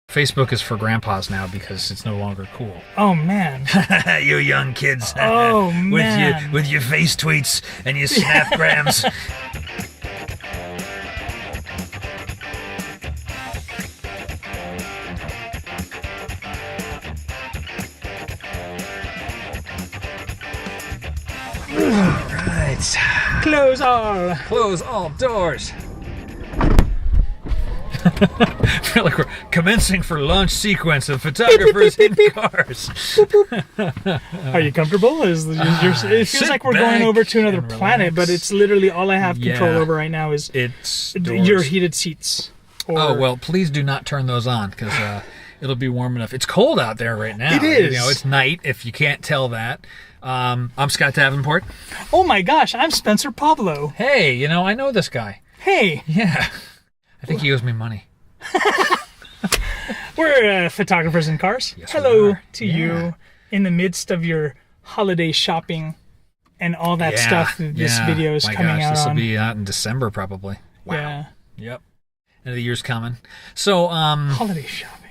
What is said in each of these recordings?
Facebook is for grandpas now because it's no longer cool. Oh man. You young kids. Oh man. With your face tweets and your snapgrams. Right. Close all doors. I feel like we're commencing for launch sequence of photographers in cars. Are you comfortable? It feels like we're going over to another planet, but it's literally all I have control over right now is your heated seats. Oh, well, please do not turn those on because it'll be warm enough. It's cold out there right now. It is. You know, it's night, if you can't tell that. I'm Scott Davenport. Oh my gosh, I'm Spencer Pablo. Hey, I know this guy. Hey. Yeah. I think he owes me money. We're photographers in cars. Yes, Hello to you in the midst of your holiday shopping and all that stuff that this video is coming out this will on. be out in December probably. Wow. Yeah. Yep. End of the year's coming. So, holiday shopping.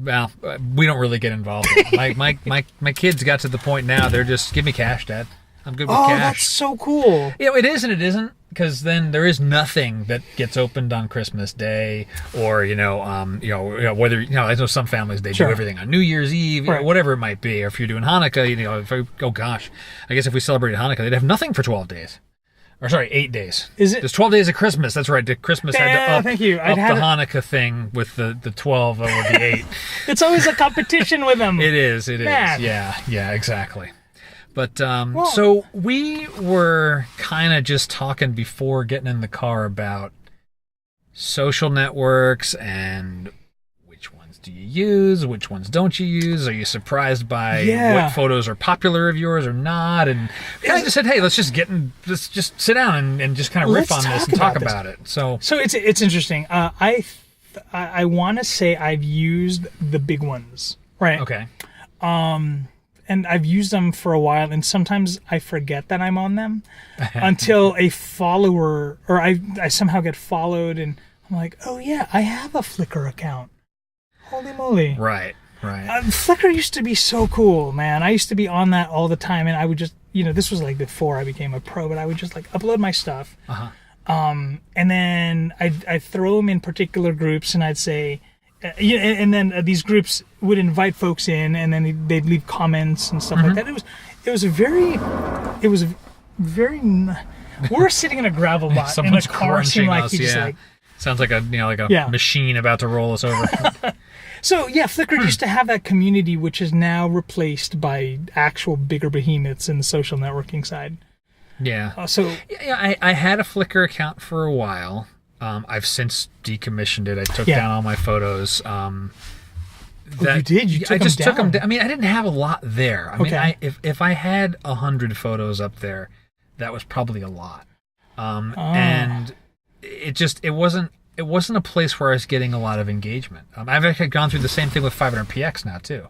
Well, we don't really get involved. My kids got to the point now they're just give me cash, Dad. I'm good with cash. Oh, that's so cool. It is and it isn't, because then there is nothing that gets opened on Christmas Day, or whether I know some families they do everything on New Year's Eve, whatever it might be, or if you're doing Hanukkah, I guess if we celebrated Hanukkah, they'd have nothing for 12 days. Or sorry, 8 days. Is it? There's 12 days of Christmas. That's right. Christmas had to up, thank you. up the Hanukkah thing with the 12 over the 8. It's always a competition with them. It is. Man. Yeah, exactly. But so we were kind of just talking before getting in the car about social networks and which ones do you use, which ones don't you use? Are you surprised by what photos are popular of yours or not? And I just said, hey, let's just sit down and just kind of riff on this and talk about it. So it's interesting. I want to say I've used the big ones, right? Okay. And I've used them for a while, and sometimes I forget that I'm on them until a follower, or I somehow get followed, and I'm like, oh yeah, I have a Flickr account. Holy moly. Right. Flickr used to be so cool, man. I used to be on that all the time, and I would just, this was like before I became a pro, but I would just like upload my stuff. Uh-huh. And then I'd throw them in particular groups, and I'd say, and then these groups would invite folks in, and then they'd leave comments and stuff like that. It was very. We're sitting in a gravel lot, and the car seemed like he just like. Sounds like a machine about to roll us over. So yeah, Flickr used to have that community, which is now replaced by actual bigger behemoths in the social networking side. Yeah. I had a Flickr account for a while. I've since decommissioned it. I took down all my photos. You did? You took I just them took down? them. I mean, I didn't have a lot there. I mean, if I had 100 photos up there, that was probably a lot. And it wasn't a place where I was getting a lot of engagement. I've actually gone through the same thing with 500px now too,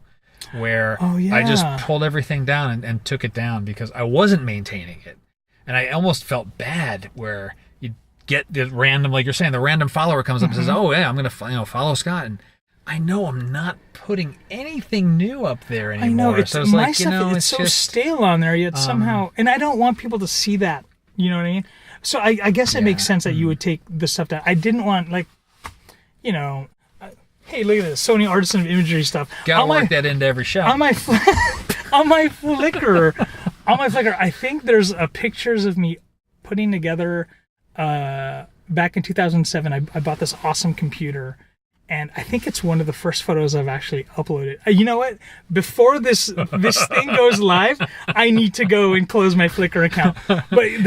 where I just pulled everything down and took it down because I wasn't maintaining it, and I almost felt bad where you get the random, like you're saying, the random follower comes up and says, "Oh yeah, I'm going to follow Scott," and I know I'm not putting anything new up there anymore. I know so it's my like, stuff. It's so just stale on there. Yet somehow, and I don't want people to see that. You know what I mean? So I guess it makes sense that you would take the stuff down. I didn't want hey, look at this Sony Artisan of Imagery stuff. Gotta work that into every shot. On my Flickr, I think there's pictures of me putting together. Back in 2007, I bought this awesome computer. And I think it's one of the first photos I've actually uploaded. You know what? Before this thing goes live, I need to go and close my Flickr account.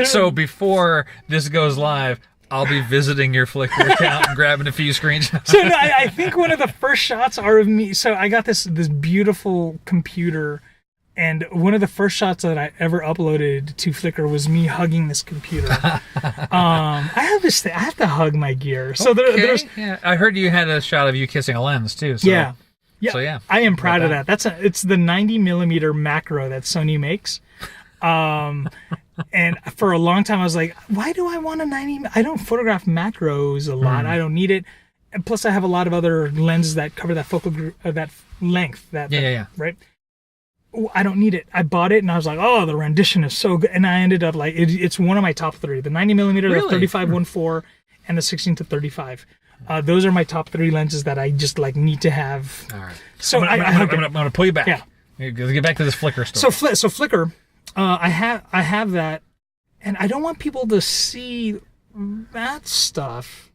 So before this goes live, I'll be visiting your Flickr account and grabbing a few screenshots. So no, I think one of the first shots are of me. So I got this beautiful computer, and one of the first shots that I ever uploaded to Flickr was me hugging this computer. I have this thing. I have to hug my gear. So there's. Yeah, I heard you had a shot of you kissing a lens too. So. Yeah. So yeah. I am proud of that. It's the 90mm macro that Sony makes. And for a long time I was like, why do I want a 90? I don't photograph macros a lot. I don't need it. and plus I have a lot of other lenses that cover that focal group, that length. Yeah. Right. I don't need it. I bought it and I was like, oh, the rendition is so good. And I ended up like, it's one of my top 3. The 90mm, Really? the 35-1.4, and the 16-35. Those are my top 3 lenses that I just like need to have. All right. So I'm gonna pull you back. Yeah. Let's get back to this Flickr story. So Flickr, I have that, and I don't want people to see that stuff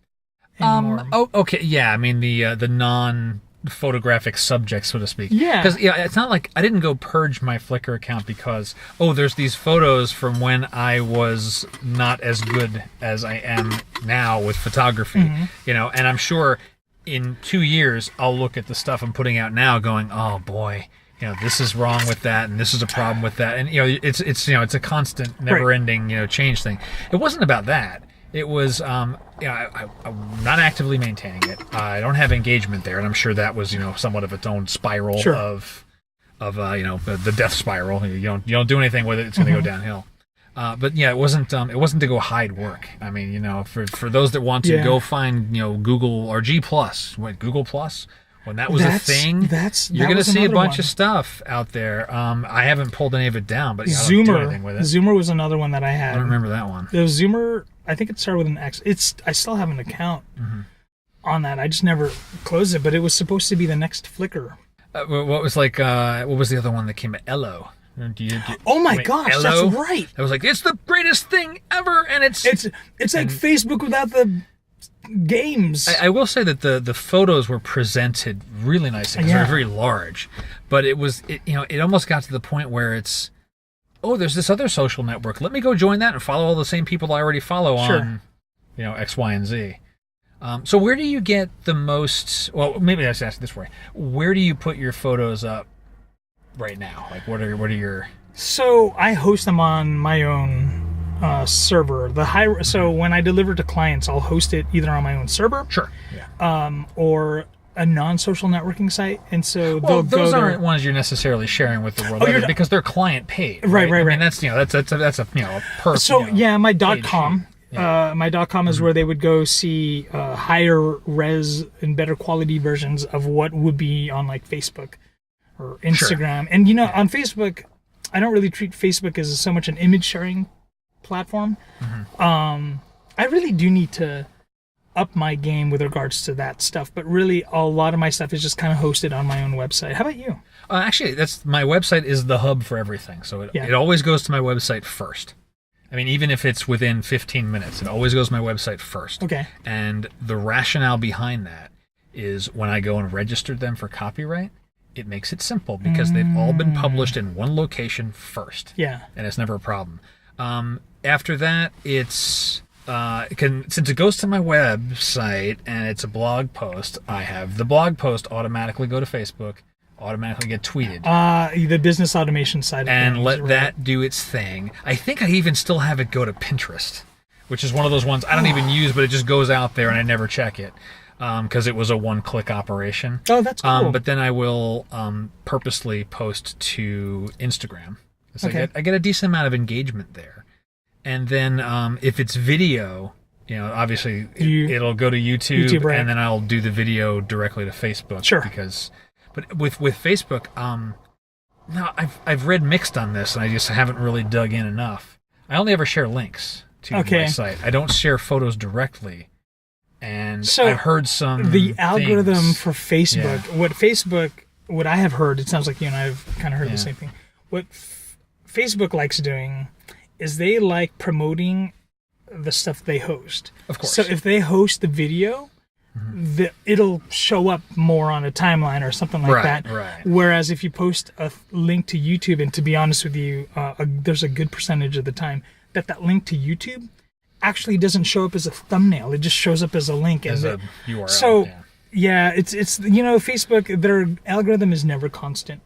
anymore. Okay. Yeah. I mean the non-photographic subject, so to speak. Yeah. Because it's not like I didn't go purge my Flickr account because there's these photos from when I was not as good as I am now with photography. Mm-hmm. And I'm sure in 2 years I'll look at the stuff I'm putting out now, going, oh boy. This is wrong with that, and this is a problem with that, and it's a constant, never-ending change thing. It wasn't about that. It was I'm not actively maintaining it. I don't have engagement there, and I'm sure that was somewhat of its own spiral of the death spiral. You don't do anything with it, it's going to go downhill. But yeah, it wasn't to go hide work. I mean, for those that want to go find Google or G+, Google Plus. When that was a thing, you're going to see a bunch of stuff out there. I haven't pulled any of it down, but I don't do anything with it. Zoomer was another one that I had. I don't remember that one. The Zoomer, I think it started with an X. I still have an account on that. I just never closed it, but it was supposed to be the next Flickr. What was the other one that came at Ello? Oh my gosh, Ello? That's right. It was like, it's the greatest thing ever, and it's like Facebook without the games. I will say that the photos were presented really nicely because they're very large, but it almost got to the point where it's, there's this other social network. Let me go join that and follow all the same people I already follow on, X, Y, and Z. So where do you get the most? Well, maybe I should ask it this way: where do you put your photos up right now? Like, what are your? So I host them on my own server. So when I deliver to clients, I'll host it either on my own server, or a non-social networking site, and so those aren't ones you're necessarily sharing with the world because they're client paid. Right. I mean, that's a per. So my .com. My .com is where they would go see higher res and better quality versions of what would be on like Facebook or Instagram. And on Facebook, I don't really treat Facebook as so much an image sharing platform. I really do need to up my game with regards to that stuff, but really a lot of my stuff is just kind of hosted on my own website. How about you? Actually, my website is the hub for everything, so it always goes to my website first. I mean, even if it's within 15 minutes, it always goes to my website first. Okay. And the rationale behind that is when I go and register them for copyright, it makes it simple because they've all been published in one location first. Yeah. And it's never a problem. After that, it's since it goes to my website and it's a blog post, I have the blog post automatically go to Facebook, automatically get tweeted. The business automation side of and things, let that do its thing. I think I even still have it go to Pinterest, which is one of those ones I don't even use, but it just goes out there and I never check it because it was a one-click operation. Oh, that's cool. But then I will purposely post to Instagram. So I get a decent amount of engagement there. And then if it's video, obviously it'll go to YouTube right. And then I'll do the video directly to Facebook. Sure. But with Facebook, no, I've read mixed on this, and I just haven't really dug in enough. I only ever share links to my site. I don't share photos directly. And so I've heard the algorithm for Facebook, what I have heard, it sounds like you and I have kind of heard the same thing. What Facebook likes doing is they like promoting the stuff they host. Of course. So if they host the video, it'll show up more on a timeline or something like that. Right. Whereas if you post a link to YouTube, and to be honest with you, there's a good percentage of the time that link to YouTube actually doesn't show up as a thumbnail. It just shows up as a link. As a URL. So, it's Facebook, their algorithm is never constant.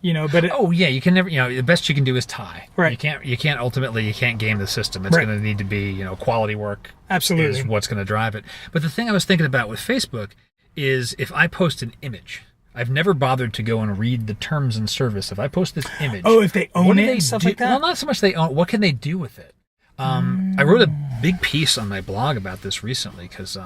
But you can never. The best you can do is tie. Right. You can't game the system. It's going to need to be quality work. Absolutely. Is what's going to drive it. But the thing I was thinking about with Facebook is if I post an image, I've never bothered to go and read the terms and service. If I post this image, if they own it and stuff like that. Well, not so much they own. What can they do with it? I wrote a big piece on my blog about this recently because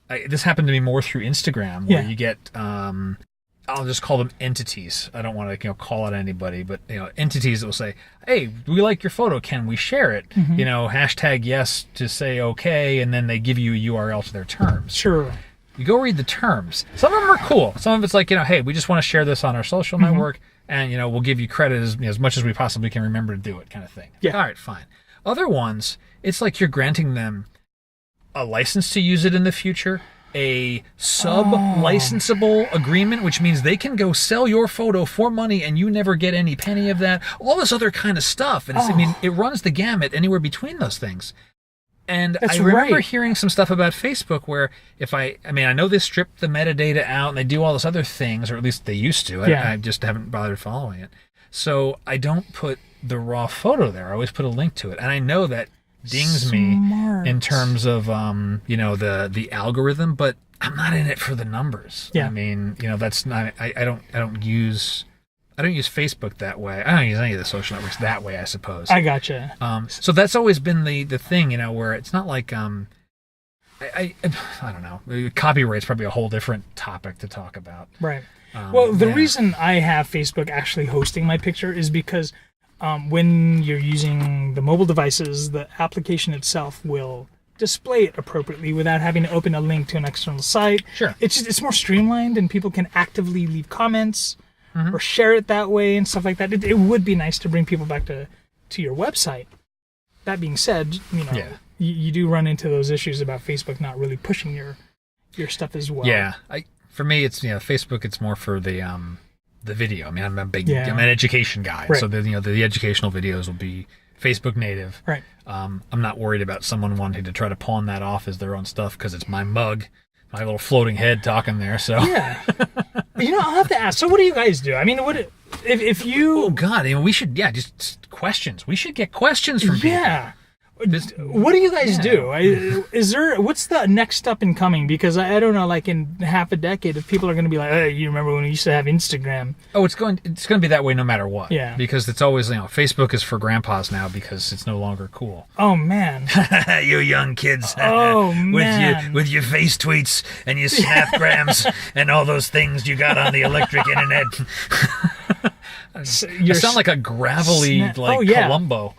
this happened to me more through Instagram, where you get, I'll just call them entities. I don't want to call out anybody, but entities that will say, "Hey, we like your photo. Can we share it?" Hashtag yes to say okay, and then they give you a URL to their terms. Sure. You go read the terms. Some of them are cool. Some of it's like, hey, we just want to share this on our social network, and we'll give you credit as much as we possibly can remember to do it, kind of thing. Yeah. All right, fine. Other ones, it's like you're granting them a license to use it in the future, a sub-licensable agreement, which means they can go sell your photo for money and you never get any penny of that. All this other kind of stuff. And it runs the gamut anywhere between those things. And I remember hearing some stuff about Facebook where I know they stripped the metadata out and they do all this other things, or at least they used to. I just haven't bothered following it. So I don't put the raw photo there. I always put a link to it. And I know that dings me in terms of the algorithm, but I'm not in it for the numbers. Yeah. I mean, that's not I don't use Facebook that way. I don't use any of the social networks that way, I suppose. I gotcha. So that's always been the thing, where it's not like I don't know. Copyright's probably a whole different topic to talk about. Right. Well, the reason I have Facebook actually hosting my picture is because when you're using the mobile devices, the application itself will display it appropriately without having to open a link to an external site. Sure. It's more streamlined, and people can actively leave comments or share it that way and stuff like that. It would be nice to bring people back to your website. That being said, you do run into those issues about Facebook not really pushing your stuff as well. Yeah. For me, it's Facebook. It's more for the video. I mean, I'm an education guy, right. So the educational videos will be Facebook native. Right. I'm not worried about someone wanting to try to pawn that off as their own stuff because it's my mug, my little floating head talking there. So yeah. I'll have to ask. So what do you guys do? I mean, what if you? Oh God! We should just questions. We should get questions from people. Yeah. What do you guys do? What's the next up and coming? Because I don't know, like in half a decade, if people are going to be like, "Hey, you remember when we used to have Instagram?" Oh, it's going to be that way no matter what. Yeah. Because it's always Facebook is for grandpas now because it's no longer cool. Oh man. You young kids. Oh man. With your face tweets and your snapgrams and all those things you got on the electric internet. You sound like a gravelly Columbo.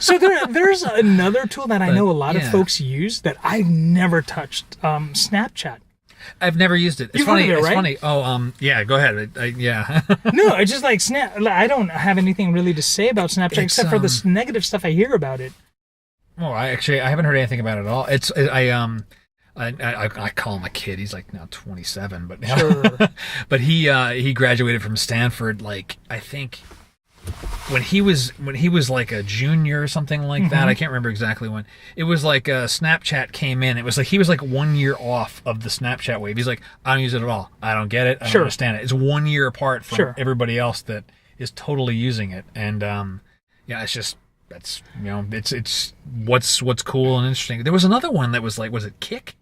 So there's another tool that I know a lot of folks use that I've never touched. Snapchat. I've never used it. It's funny. Heard of it, right? Funny. Oh, yeah. Go ahead. Yeah. No, it's just like I don't have anything really to say about Snapchat except for the negative stuff I hear about it. Oh, I haven't heard anything about it at all. I call him a kid. He's like now 27, but sure. But he graduated from Stanford. Like I think when he was like a junior or something like that. I can't remember exactly when. It was like Snapchat came in. It was like he was like 1 year off of the Snapchat wave. He's like, I don't use it at all. I don't get it. I don't understand it. It's 1 year apart from everybody else that is totally using it. And it's just it's what's cool and interesting. There was another one that was like, was it Kick?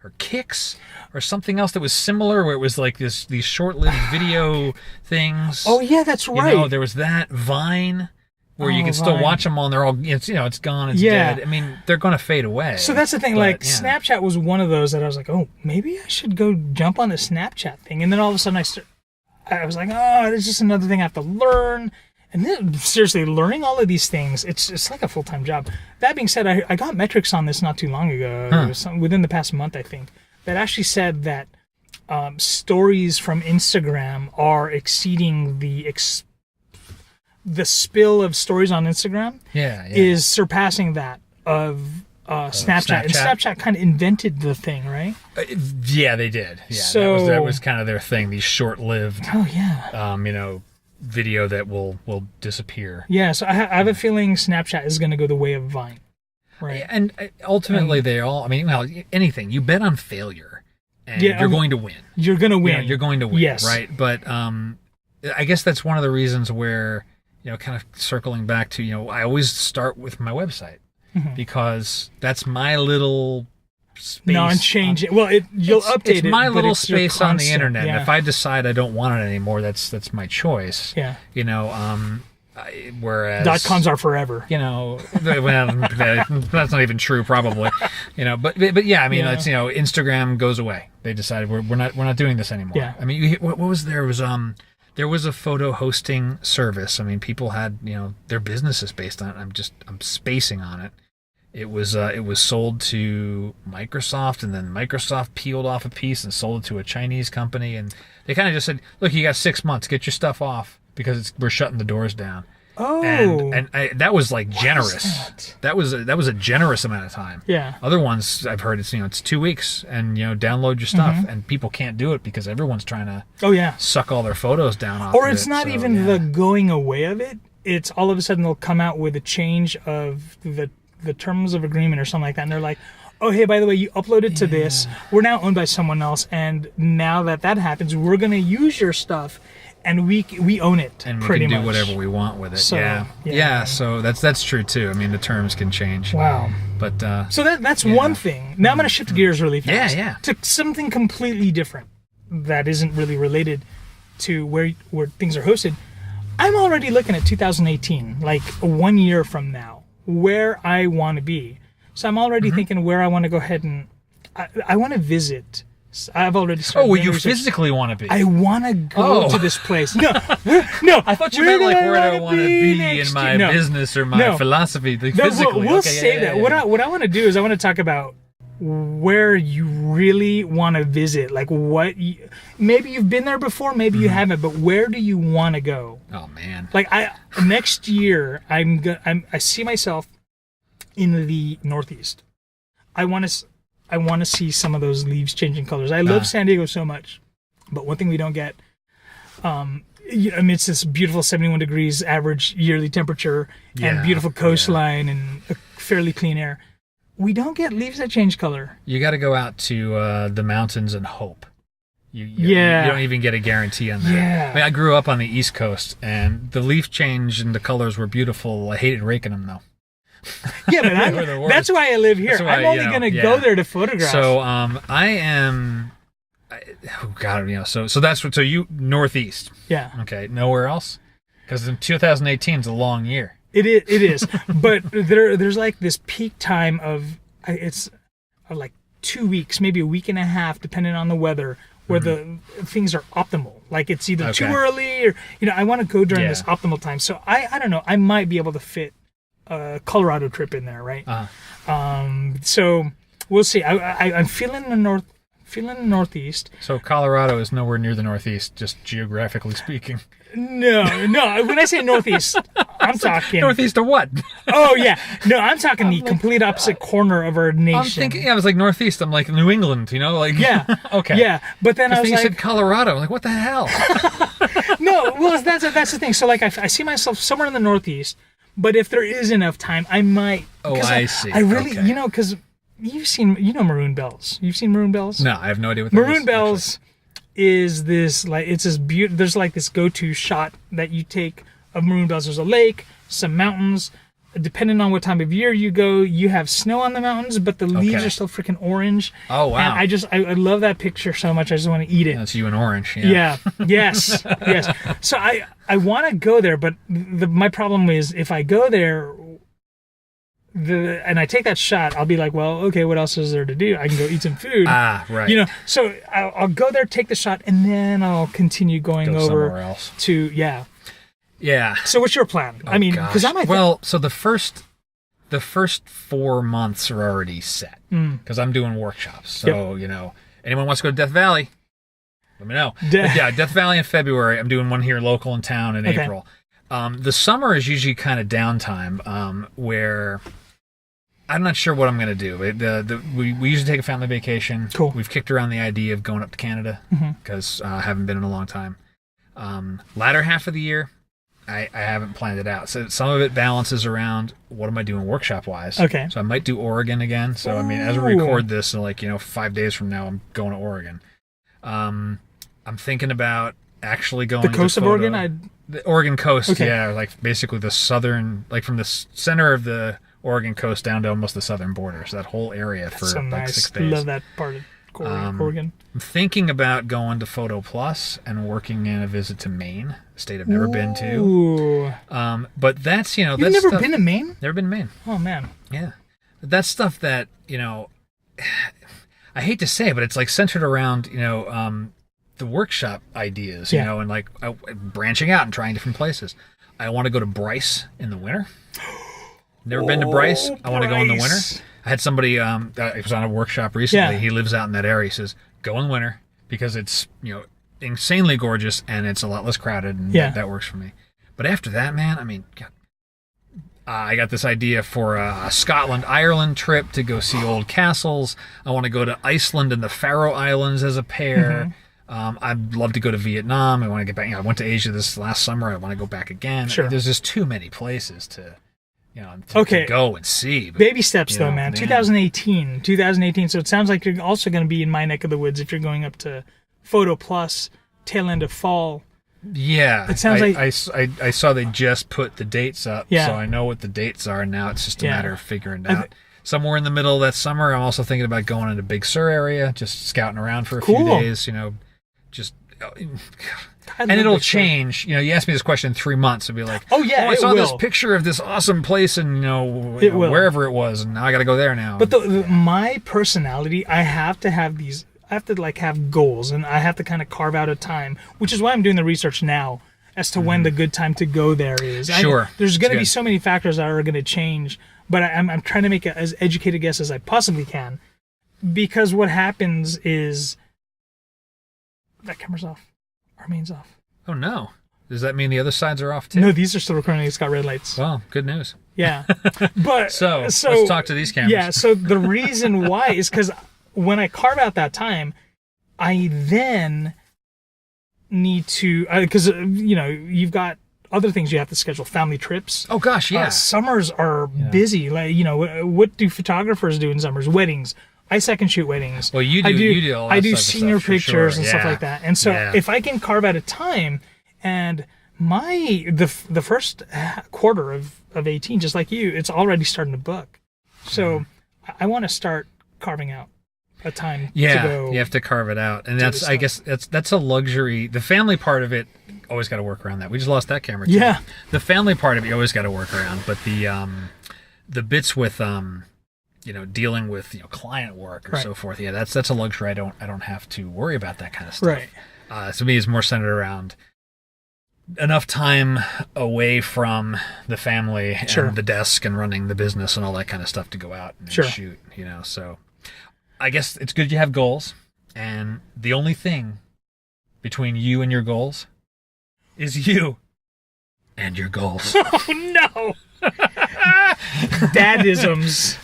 Or Kicks, or something else that was similar, where it was like these short-lived video things. Oh yeah, that's right. There was that Vine, where you can still watch them all. And they're all it's gone, it's dead. I mean, they're going to fade away. So that's the thing. Snapchat was one of those that I was like, oh, maybe I should go jump on the Snapchat thing. And then all of a sudden I was like, oh, there's just another thing I have to learn. And then, seriously, learning all of these things, it's like a full-time job. That being said, I got metrics on this not too long ago, within the past month, I think, that actually said that stories from Instagram are exceeding the spill of stories on Instagram is surpassing that of Snapchat. And Snapchat kind of invented the thing, right? Yeah, they did. Yeah, so, that was kind of their thing, these short-lived... Oh, yeah. Video that will disappear. Yeah, so I have a feeling Snapchat is going to go the way of Vine. Right. And ultimately they all, anything, you bet on failure and you're going to win. You're going to win. You're going to win, yes. Right? But I guess that's one of the reasons where, kind of circling back to, I always start with my website because that's my little space. Non-change. Well, you'll update it. It's my little space on the internet. Yeah. And if I decide I don't want it anymore, that's my choice. Yeah. Whereas .coms are forever. Well, that's not even true, probably. But yeah, I mean, it's Instagram goes away. They decided we're not doing this anymore. Yeah. I mean, what was there? There was a photo hosting service. I mean, people had their businesses based on it. I'm spacing on it. It was sold to Microsoft, and then Microsoft peeled off a piece and sold it to a Chinese company, and they kind of just said, "Look, you got 6 months. Get your stuff off." Because we're shutting the doors down. Oh, and that was like generous. That was a generous amount of time. Yeah. Other ones I've heard it's 2 weeks, and download your stuff, and people can't do it because everyone's trying to suck all their photos down off. Or it's not even the going away of it. It's all of a sudden they'll come out with a change of the terms of agreement or something like that, and they're like, oh, hey, by the way, you uploaded to this. We're now owned by someone else, and now that happens, we're going to use your stuff. And we own it, and we pretty can do much. Whatever we want with it. So, yeah. So that's true too. I mean, the terms can change. Wow. But so that's one thing. Now I'm going to shift gears really fast. Yeah. To something completely different that isn't really related to where things are hosted. I'm already looking at 2018, like 1 year from now, where I want to be. So I'm already thinking where I want to go ahead and I want to visit. I've already started. Oh, well, you physically want to be. I want to go to this place. No. I thought you meant like where I want to be in my business or my philosophy. Physically, we'll save that. Yeah. What I want to do is I want to talk about where you really want to visit. Like maybe you've been there before, maybe you haven't, but where do you want to go? Oh man! Like next year, I see myself in the Northeast. I want to see some of those leaves changing colors. I love San Diego so much, but one thing we don't get, it's this beautiful 71 degrees average yearly temperature and beautiful coastline and a fairly clean air. We don't get leaves that change color. You got to go out to the mountains and hope. You don't even get a guarantee on that. Yeah. I mean, I grew up on the East Coast, and the leaf change and the colors were beautiful. I hated raking them, though. Yeah, but that's why I live here. I'm only going to go there to photograph. So I am. Oh God, So that's what. So you Northeast. Yeah. Okay. Nowhere else, because 2018 is a long year. It is. But there's like this peak time of like 2 weeks, maybe a week and a half, depending on the weather, where the things are optimal. Like it's either too early or I want to go during this optimal time. So I don't know. I might be able to fit a Colorado trip in there, right? So we'll see. I'm feeling the Northeast. So Colorado is nowhere near the Northeast, just geographically speaking. No. When I say Northeast, I'm talking Northeast of what? Oh yeah, no, I'm talking the complete opposite corner of our nation. I'm thinking, I was like Northeast. I'm like New England, like okay, yeah. But then I was you like, said Colorado. I'm like, what the hell? No, well, that's the thing. So like, I see myself somewhere in the Northeast. But if there is enough time, I might. Oh, I see. I really, because you've seen, Maroon Bells. You've seen Maroon Bells? No, I have no idea what Maroon Bells is this, like, it's this beautiful, there's like this go-to shot that you take of Maroon Bells. There's a lake, some mountains. Depending on what time of year you go, you have snow on the mountains, but the leaves are still freaking orange. Oh, wow. And I love that picture so much. I just want to eat it. That's you in orange. Yeah. Yes. So I want to go there, but my problem is if I go there and I take that shot, I'll be like, well, okay, what else is there to do? I can go eat some food. Right. So I'll go there, take the shot, and then I'll continue going over somewhere else. to, Yeah. So what's your plan? Oh, I mean, because so the first 4 months are already set because I'm doing workshops. So anyone wants to go to Death Valley, let me know. Death Valley in February. I'm doing one here local in town in April. The summer is usually kind of downtime where I'm not sure what I'm going to do. We usually take a family vacation. Cool. We've kicked around the idea of going up to Canada because I haven't been in a long time. Latter half of the year, I haven't planned it out. So some of it balances around what am I doing workshop-wise. Okay. So I might do Oregon again. So, I mean, as we record this, 5 days from now, I'm going to Oregon. I'm thinking about actually going the coast of Oregon? The Oregon coast, okay. like basically the southern, like from the center of the Oregon coast down to almost the southern border. So that whole area for so like nice. 6 days. Love that part of Oregon. I'm thinking about going to Photo Plus and working in a visit to Maine, a state I've never been to. But that's, You've that's never stuff, been to Maine? Never been to Maine. Oh, man. Yeah. That's stuff that, I hate to say, but it's like centered around, the workshop ideas, and like branching out and trying different places. I want to go to Bryce in the winter. Never been to Bryce. I want to go in the winter. I had somebody, he was on a workshop recently. Yeah. He lives out in that area. He says, go in winter because it's, insanely gorgeous and it's a lot less crowded. And that works for me. But after that, man, I mean, God, I got this idea for a Scotland, Ireland trip to go see old castles. I want to go to Iceland and the Faroe Islands as a pair. I'd love to go to Vietnam. I want to get back. I went to Asia this last summer. I want to go back again. Sure. There's just too many places to go and see. But, baby steps, though, man. 2018. So it sounds like you're also going to be in my neck of the woods if you're going up to Photo Plus, tail end of fall. Yeah. It sounds like... I saw they just put the dates up, so I know what the dates are, and now it's just a matter of figuring it out. Somewhere in the middle of that summer, I'm also thinking about going into Big Sur area, just scouting around for a few days, just... And it'll change. You ask me this question in 3 months, it'll be like, I saw this picture of this awesome place and wherever it was, and now I got to go there now. But my personality, I have to have these. I have to have goals, and I have to kind of carve out a time, which is why I'm doing the research now as to when the good time to go there is. Sure, there's going to be so many factors that are going to change, but I'm trying to make as educated guess as I possibly can, because what happens is that camera's off. Our main's off. Oh, no. Does that mean the other sides are off, too? No, these are still recording. It's got red lights. Well, good news. Yeah. But so let's talk to these cameras. Yeah, so the reason why is because when I carve out that time, I then need to... Because, you've got other things you have to schedule. Family trips. Oh, gosh, yeah. Summers are busy. Like, what do photographers do in summers? Weddings. I second shoot weddings. Well, you do all that I do senior pictures and stuff like that. And so if I can carve out a time, and the first quarter of 18, just like you, it's already starting to book. So I want to start carving out a time to go. You have to carve it out. And I guess that's a luxury. The family part of it, always got to work around that. We just lost that camera too. Yeah. The family part of it, you always got to work around. But the bits with dealing with client work or so forth. Yeah, that's a luxury. I don't have to worry about that kind of stuff. Right. To me, it's more centered around enough time away from the family and the desk and running the business and all that kind of stuff to go out and shoot. So I guess it's good you have goals, and the only thing between you and your goals is you and your goals. Oh no. Dadisms.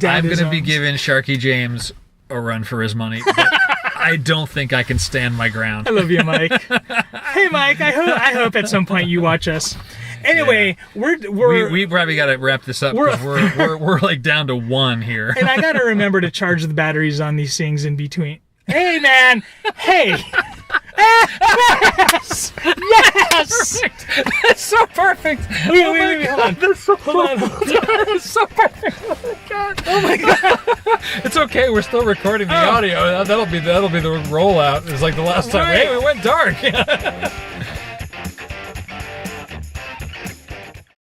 I'm going to be giving Sharky James a run for his money, but I don't think I can stand my ground. I love you, Mike. Hey, Mike, I hope at some point you watch us. Anyway, we probably got to wrap this up because we're like down to one here. And I got to remember to charge the batteries on these things in between. Hey, man. Hey. Yes! Yes! That's so perfect. Wait, hold on. That's so That's so perfect. Oh my god. Oh my god. It's okay. We're still recording the audio. That'll be the rollout. It's like the last time. Hey, we went dark.